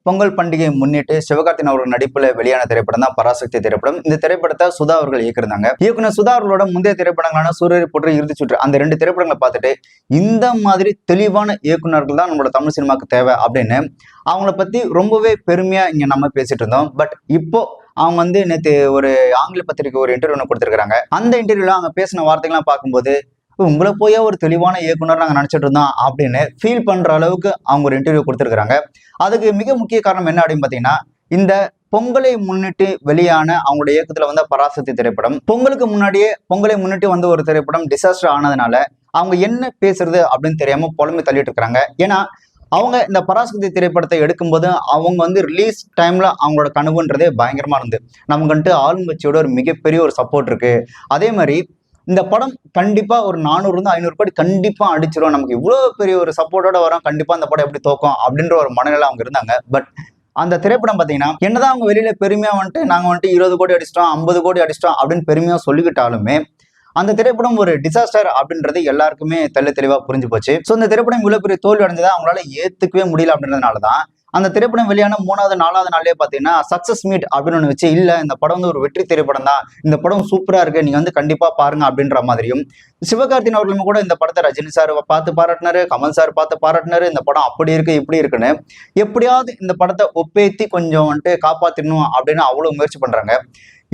பொங்கல் பண்டிகையை முன்னிட்டு சிவகார்த்திகேயன் அவர்கள் நடிப்புல வெளியான திரைப்படம் தான் பராசக்தி திரைப்படம். இந்த திரைப்படத்தை சுதா அவர்கள் இயக்கியிருந்தாங்க. இயக்குனர் சுதா அவர்களோட முந்தைய திரைப்படங்களான சூரரை போற்று, இறுதி சுற்று, அந்த 2 திரைப்படங்களை பார்த்துட்டு இந்த மாதிரி தெளிவான இயக்குனர்கள் தான் நம்மளோட தமிழ் சினிமாக்கு தேவை அப்படின்னு அவங்கள பத்தி ரொம்பவே பெருமையா இங்க நம்ம பேசிட்டு இருந்தோம். பட் இப்போ அவங்க நேற்று ஒரு ஆங்கில பத்திரிகை ஒரு இன்டர்வியூ கொடுத்திருக்காங்க. அந்த இன்டர்வியூல அவங்க பேசின வார்த்தைகள்லாம் பார்க்கும்போது உங்களை போய் ஒரு தெளிவான இயக்குனர் நாங்க நினைச்சிட்டு இருந்தோம் அப்படின்னு ஃபீல் பண்ற அளவுக்கு அவங்க ஒரு இன்டர்வியூ கொடுத்திருக்காங்க. அதுக்கு மிக முக்கிய காரணம் என்ன அப்படின்னு பாத்தீங்கன்னா, இந்த பொங்கலை முன்னிட்டு வெளியான அவங்களுடைய இயக்கத்துல வந்த பராசக்தி திரைப்படம், பொங்கலுக்கு முன்னாடியே பொங்கலை முன்னிட்டு வந்த ஒரு திரைப்படம் டிசாஸ்டர் ஆனதுனால அவங்க என்ன பேசுறது அப்படின்னு தெரியாம புலம்பி தள்ளிட்டு இருக்காங்க. ஏன்னா அவங்க இந்த பராசக்தி திரைப்படத்தை எடுக்கும்போது அவங்க ரிலீஸ் டைம்ல அவங்களோட கனவுன்றதே பயங்கரமா இருந்து, நமக்கு ஆளுங்கட்சியோட ஒரு மிகப்பெரிய ஒரு சப்போர்ட் இருக்கு. அதே மாதிரி இந்த படம் கண்டிப்பா ஒரு 400 500 கோடி கண்டிப்பா அடிச்சிரும், நமக்கு இவ்வளவு பெரிய ஒரு சப்போர்ட்டோட வரும், கண்டிப்பா அந்த படம் எப்படி தோக்கும் அப்படின்ற ஒரு மனநிலை அவங்க இருந்தாங்க. பட் அந்த திரைப்படம் பாத்தீங்கன்னா என்னதான் அவங்க வெளியில பெருமையா நாங்க 20 கோடி அடிச்சிட்டோம் 50 கோடி அடிச்சிட்டோம் அப்படின்னு பெருமையா சொல்லிக்கிட்டாலுமே அந்த திரைப்படம் ஒரு டிசாஸ்டர் அப்படின்றது எல்லாருக்குமே தெளிவா புரிஞ்சு போச்சு. ஸோ இந்த திரைப்படம் இவ்வளவு பெரிய தோல்வி அடைஞ்சதா அவங்களால ஏத்துக்கவே முடியல அப்படின்றதுனாலதான் அந்த திரைப்படம் வெளியான 3வது 4வது நாளே பாத்தீங்கன்னா சக்சஸ் மீட் அப்படின்னு ஒண்ணு வச்சு, இல்ல இந்த படம் ஒரு வெற்றி திரைப்படம் தான், இந்த படம் சூப்பரா இருக்கு, நீங்க கண்டிப்பா பாருங்க அப்படின்ற மாதிரியும், சிவகார்த்திகேயன் அவர்களும் கூட இந்த படத்தை ரஜினி சார் பார்த்து பாராட்டினாரு, கமல் சார் பார்த்து பாராட்டினாரு, இந்த படம் அப்படி இருக்கு இப்படி இருக்குன்னு எப்படியாவது இந்த படத்தை ஒப்பேத்தி கொஞ்சம் காப்பாத்திடணும் அப்படின்னு அவ்வளவு முயற்சி பண்றாங்க.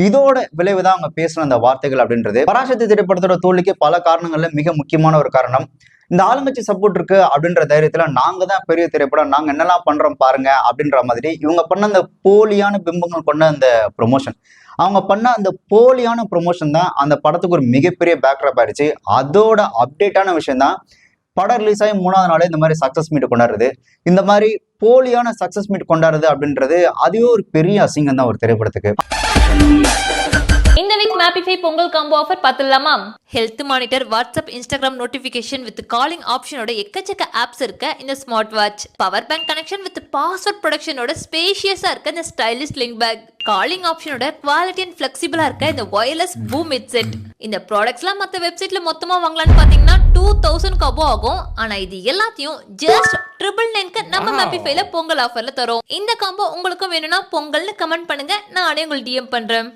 இதோட விளைவுதான் அவங்க பேசின அந்த வார்த்தைகள் அப்படின்றது. பராசக்தி திரைப்படத்தோட தோல்விக்கு பல காரணங்கள்ல மிக முக்கியமான ஒரு காரணம், இந்த ஆளுங்கட்சி சப்போர்ட் இருக்கு அப்படின்ற தைரியத்துல நாங்க தான் பெரிய திரைப்படம், நாங்க என்னெல்லாம் பண்றோம் பாருங்க அப்படின்ற மாதிரி இவங்க பண்ண அந்த போலியான பிம்பங்கள் கொண்ட அந்த ப்ரொமோஷன், அவங்க பண்ண அந்த போலியான ப்ரொமோஷன் தான் அந்த படத்துக்கு ஒரு மிகப்பெரிய பேக்ராப் ஆயிடுச்சு. அதோட அப்டேட்டான விஷயம் தான் படம் ரிலீஸ் ஆகி 3வது நாளே இந்த மாதிரி சக்சஸ் மீட் கொண்டாடுறது. இந்த மாதிரி போலியான சக்சஸ் மீட் கொண்டாடுறது அப்படின்றது அதுவே ஒரு பெரிய அசிங்கம் தான் ஒரு திரைப்படத்துக்கு. இந்த வீக் மேப்பிஃபை பொங்கல் காம்போ ஆஃபர் பார்த்துடலாமா? Health monitor, WhatsApp, Instagram notification with calling ஆப்ஷனோட எக்கச்சக்க ஆப்ஸ் இருக்க இந்த smart watch, power bank connection with password ப்ரொடெக்ஷனோட ஸ்பேஷியஸா இருக்க இந்த ஸ்டைலிஷ் லிங்க் பேக், காலிங் ஆப்ஷனோட குவாலிட்டி அண்ட் ஃபிளெக்சிபிளா இருக்க இந்த வயர்லெஸ் பூம் ஹெட்செட். இந்த ப்ராடக்ட்ஸ்லாம் மற்ற வெப்சைட்ல மொத்தமா வாங்கலாம்னு பாத்தீங்கன்னா 2000 கபோ ஆகும். ஆனா இது எல்லாத்தையும் ஜஸ்ட் 999க்கு நம்ம மேப்பிஃபைல பொங்கல் ஆஃபர்ல தரோம். இந்த காம்போ உங்களுக்கும் வேணும்னா பொங்கல்னு கமெண்ட் பண்ணுங்க, நான் உங்களுக்கு டிஎம் பண்றேன்.